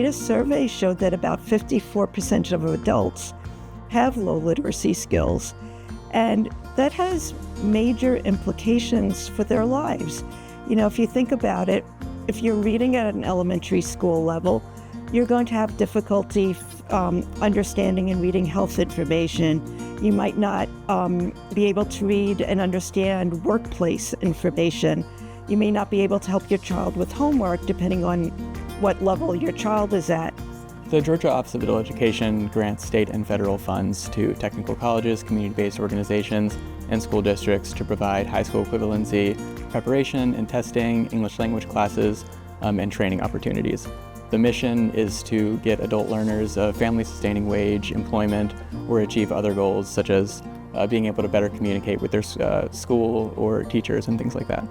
latest survey showed that about 54% of adults have low literacy skills, and that has major implications for their lives. You know, if you think about it, if you're reading at an elementary school level, you're going to have difficulty understanding and reading health information. You might not be able to read and understand workplace information. You may not be able to help your child with homework, depending on what level your child is at. The Georgia Office of Adult Education grants state and federal funds to technical colleges, community-based organizations, and school districts to provide high school equivalency preparation and testing, English language classes, and training opportunities. The mission is to get adult learners a family-sustaining wage, employment, or achieve other goals such as being able to better communicate with their school or teachers and things like that.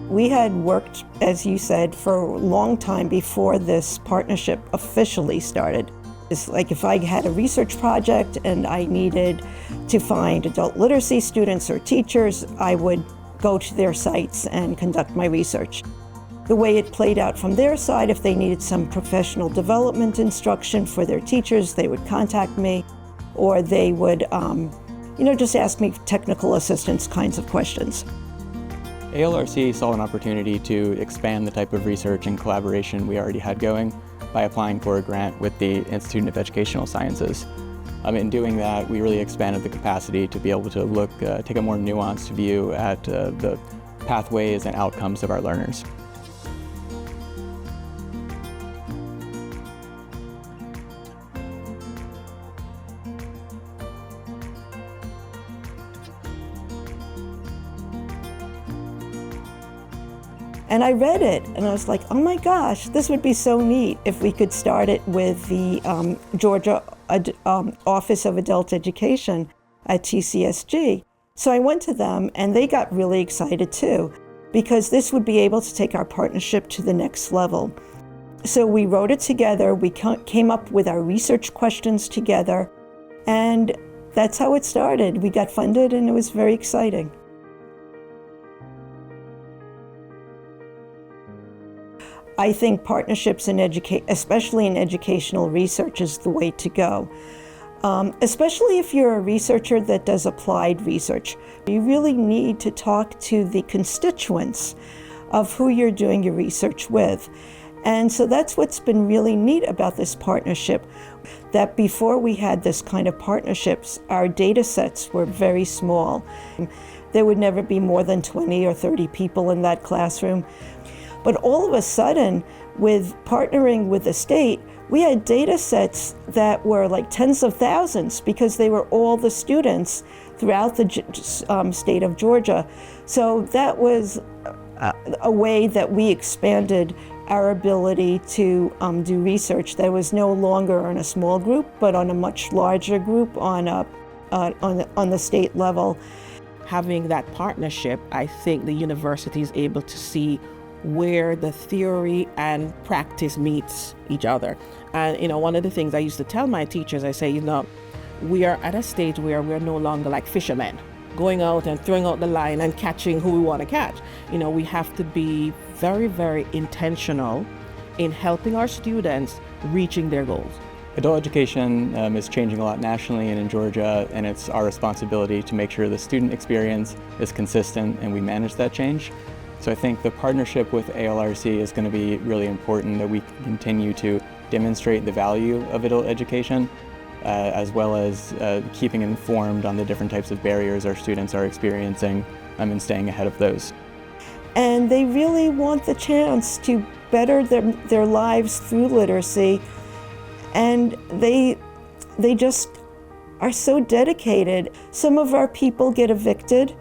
We had worked, as you said, for a long time before this partnership officially started. It's like if I had a research project and I needed to find adult literacy students or teachers, I would go to their sites and conduct my research. The way it played out from their side, if they needed some professional development instruction for their teachers, they would contact me, or they would just ask me technical assistance kinds of questions. ALRC saw an opportunity to expand the type of research and collaboration we already had going by applying for a grant with the Institute of Educational Sciences. In doing that, we really expanded the capacity to be able to take a more nuanced view at the pathways and outcomes of our learners. And I read it, and I was like, oh my gosh, this would be so neat if we could start it with the Georgia Office of Adult Education at TCSG. So I went to them, and they got really excited too, because this would be able to take our partnership to the next level. So we wrote it together, we came up with our research questions together, and that's how it started. We got funded, and it was very exciting. I think partnerships in especially in educational research, is the way to go. Especially if you're a researcher that does applied research. You really need to talk to the constituents of who you're doing your research with. And so that's what's been really neat about this partnership, that before we had this kind of partnerships, our data sets were very small. There would never be more than 20 or 30 people in that classroom. But all of a sudden, with partnering with the state, we had data sets that were like tens of thousands, because they were all the students throughout the state of Georgia. So that was a way that we expanded our ability to do research that was no longer on a small group, but on a much larger group on the state level. Having that partnership, I think the university is able to see where the theory and practice meets each other. And one of the things I used to tell my teachers, I say, we are at a stage where we're no longer like fishermen, going out and throwing out the line and catching who we want to catch. We have to be very, very intentional in helping our students reaching their goals. Adult education is changing a lot nationally and in Georgia, and it's our responsibility to make sure the student experience is consistent and we manage that change. So I think the partnership with ALRC is going to be really important, that we continue to demonstrate the value of adult education, as well as keeping informed on the different types of barriers our students are experiencing and staying ahead of those. And they really want the chance to better their lives through literacy, and they just are so dedicated. Some of our people get evicted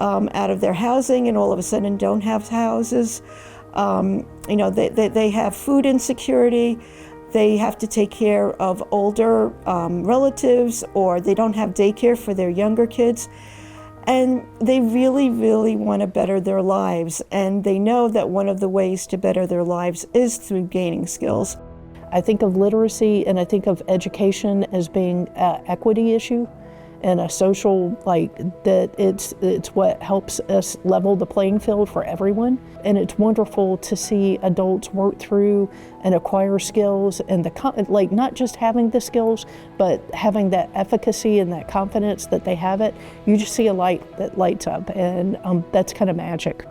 out of their housing and all of a sudden don't have houses. They have food insecurity. They have to take care of older relatives, or they don't have daycare for their younger kids. And they really, really want to better their lives. And they know that one of the ways to better their lives is through gaining skills. I think of literacy and I think of education as being an equity issue. and a social, like, that it's what helps us level the playing field for everyone. And it's wonderful to see adults work through and acquire skills, and like not just having the skills, but having that efficacy and that confidence that they have it. You just see a light that lights up, and that's kind of magic.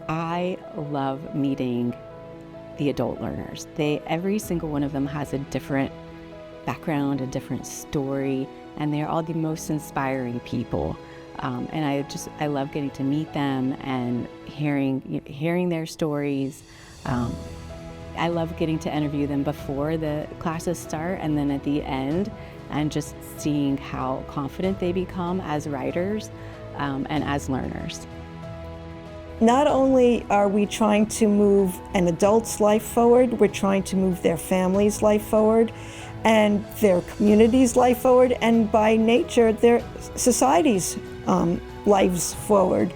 I love meeting the adult learners. Every single one of them has a different background, a different story, and they're all the most inspiring people. And I love getting to meet them and hearing their stories. I love getting to interview them before the classes start and then at the end, and just seeing how confident they become as writers and as learners. Not only are we trying to move an adult's life forward, we're trying to move their family's life forward and their community's life forward, and by nature, their society's lives forward.